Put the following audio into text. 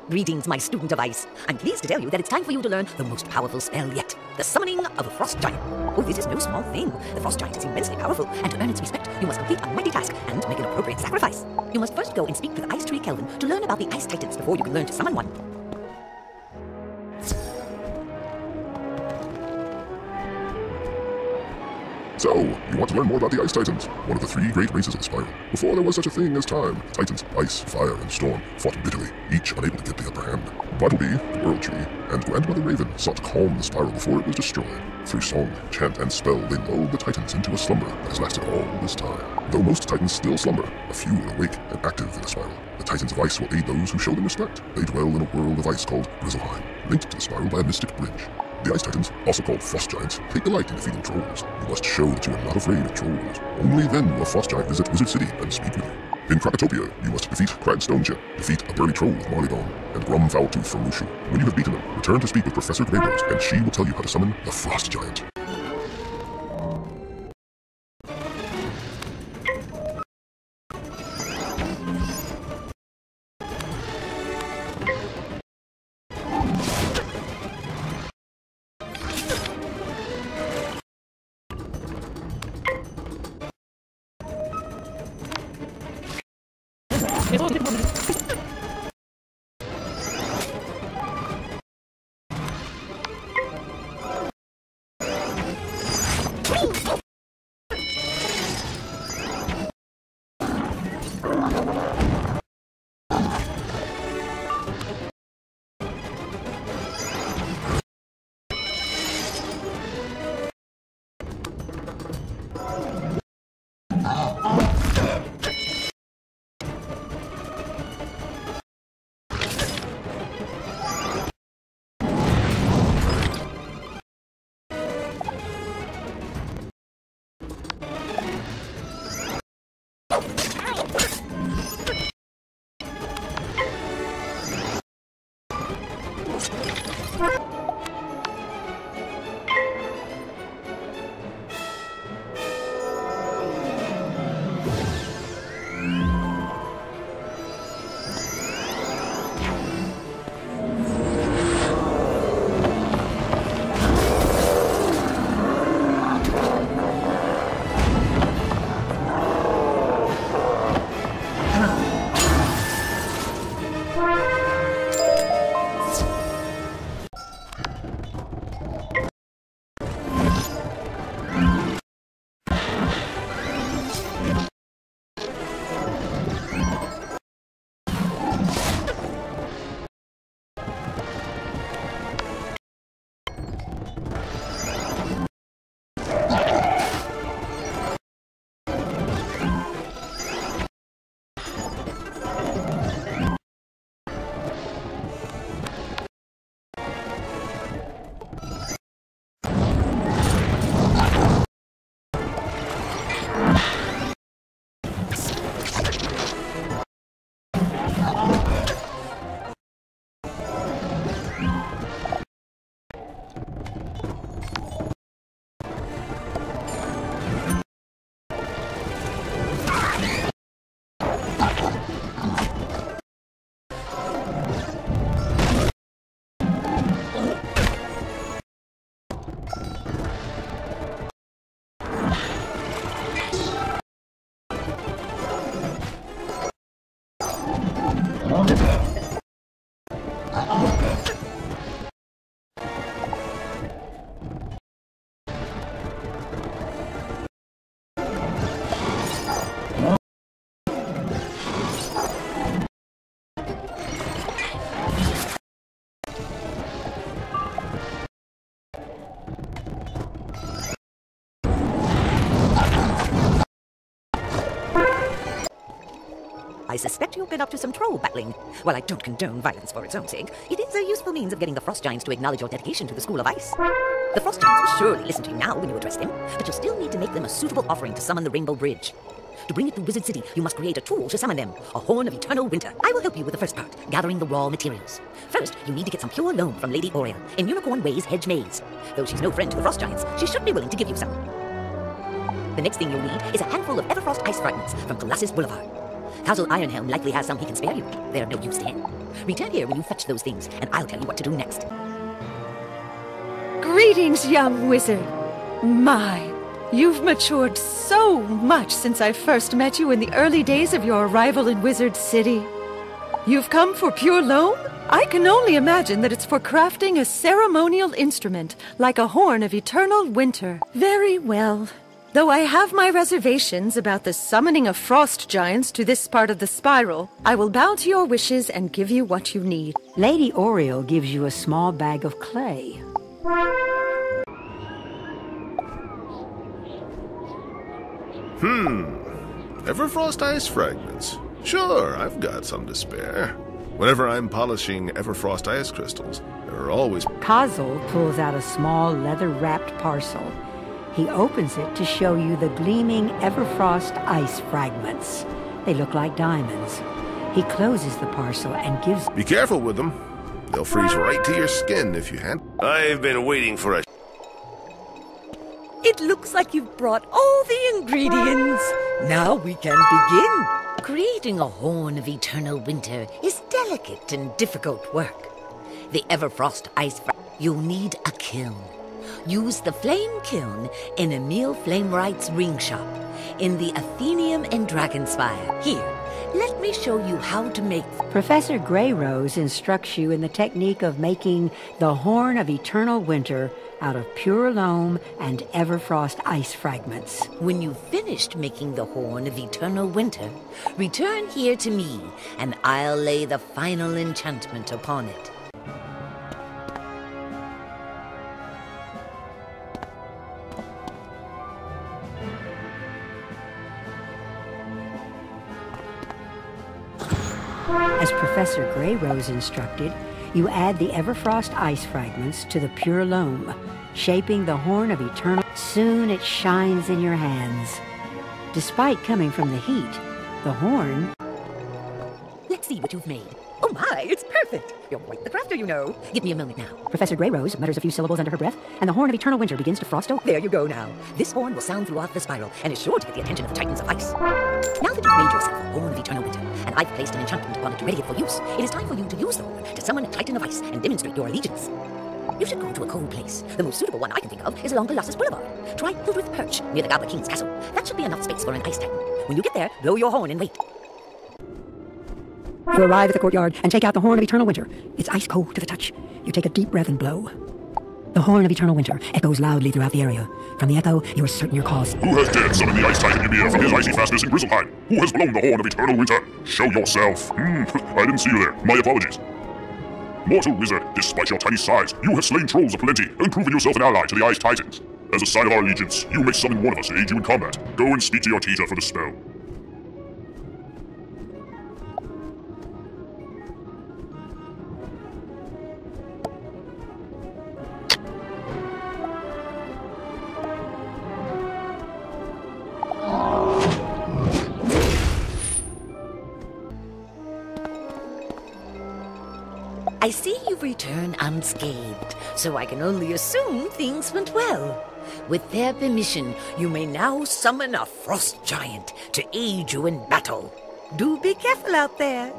Greetings, my student of ice. I'm pleased to tell you that it's time for you to learn the most powerful spell yet, the summoning of a frost giant. Oh, this is no small thing. The frost giant is immensely powerful, and to earn its respect, you must complete a mighty task and make an appropriate sacrifice. You must first go and speak to the Ice Tree Kelvin to learn about the Ice Titans before you can learn to summon one. So, you want to learn more about the Ice Titans, one of the three great races of the Spiral. Before there was such a thing as time, Titans, Ice, Fire, and Storm fought bitterly, each unable to get the upper hand. Bartleby, the World Tree, and Grandmother Raven sought to calm the Spiral before it was destroyed. Through song, chant, and spell, they lulled the Titans into a slumber that has lasted all this time. Though most Titans still slumber, a few are awake and active in the Spiral. The Titans of Ice will aid those who show them respect. They dwell in a world of ice called Grizzleheim, linked to the Spiral by a mystic bridge. The Ice Titans, also called Frost Giants, take delight in defeating trolls. You must show that you are not afraid of trolls. Only then will a Frost Giant visit Wizard City and speak with you. In Krakatopia, you must defeat Crag Stonechip, defeat a burly troll with Marleybone, and Grum Foultooth from Mushu. When you have beaten them, return to speak with Professor Grayrose, and she will tell you how to summon the Frost Giant. I suspect you've been up to some troll battling. While I don't condone violence for its own sake, it is a useful means of getting the Frost Giants to acknowledge your dedication to the School of Ice. The Frost Giants will surely listen to you now when you address them, but you'll still need to make them a suitable offering to summon the Rainbow Bridge. To bring it to Wizard City, you must create a tool to summon them, a Horn of Eternal Winter. I will help you with the first part, gathering the raw materials. First, you need to get some pure loam from Lady Oriel in Unicorn Way's Hedge Maze. Though she's no friend to the Frost Giants, she should be willing to give you some. The next thing you'll need is a handful of Everfrost ice fragments from Colossus Boulevard. Castle Ironhelm likely has some he can spare you. They're no use to him. Return here when you fetch those things, and I'll tell you what to do next. Greetings, young wizard. My, you've matured so much since I first met you in the early days of your arrival in Wizard City. You've come for pure loam? I can only imagine that it's for crafting a ceremonial instrument, like a horn of eternal winter. Very well. Though I have my reservations about the summoning of frost giants to this part of the spiral, I will bow to your wishes and give you what you need. Lady Oriole gives you a small bag of clay. Everfrost ice fragments. Sure, I've got some to spare. Whenever I'm polishing Everfrost ice crystals, there are always... Kazel pulls out a small leather-wrapped parcel. He opens it to show you the gleaming Everfrost ice fragments. They look like diamonds. He closes the parcel and gives... Be careful with them. They'll freeze right to your skin if you hand... I've been waiting for a... It looks like you've brought all the ingredients. Now we can begin. Creating a horn of eternal winter is delicate and difficult work. The Everfrost ice... You'll need a kiln. Use the flame kiln in Emil Flameright's ring shop in the Athenium and Dragonspire. Here, let me show you how to make... Professor Greyrose instructs you in the technique of making the Horn of Eternal Winter out of pure loam and Everfrost ice fragments. When you've finished making the Horn of Eternal Winter, return here to me, and I'll lay the final enchantment upon it. As Professor Greyrose instructed, you add the Everfrost ice fragments to the pure loam, shaping the Horn of Eternal. Soon it shines in your hands. Despite coming from the heat, the horn... Let's see what you've made. Oh my, it's perfect. You're quite the crafter, you know. Give me a moment now. Professor Greyrose mutters a few syllables under her breath, and the Horn of Eternal Winter begins to frost open. There you go now. This horn will sound throughout the spiral, and is sure to get the attention of the Titans of Ice. Now that you've made yourself a Horn of Eternal Winter, and I've placed an enchantment upon it to ready it for use, it is time for you to use the horn to summon a Titan of Ice and demonstrate your allegiance. You should go to a cold place. The most suitable one I can think of is along Colossus Boulevard. Try Hildreth Perch, near the Goblin King's castle. That should be enough space for an Ice Titan. When you get there, blow your horn and wait. You arrive at the courtyard and take out the Horn of Eternal Winter. It's ice cold to the touch. You take a deep breath and blow. The Horn of Eternal Winter echoes loudly throughout the area. From the echo, you are certain your cause. Who has dared summon the Ice Titan Ymir from his icy fastness in Grizzleheim? Who has blown the Horn of Eternal Winter? Show yourself. I didn't see you there. My apologies. Mortal wizard, despite your tiny size, you have slain trolls aplenty and proven yourself an ally to the Ice Titans. As a sign of our allegiance, you may summon one of us to aid you in combat. Go and speak to your teacher for the spell. I see you've returned unscathed, so I can only assume things went well. With their permission, you may now summon a frost giant to aid you in battle. Do be careful out there.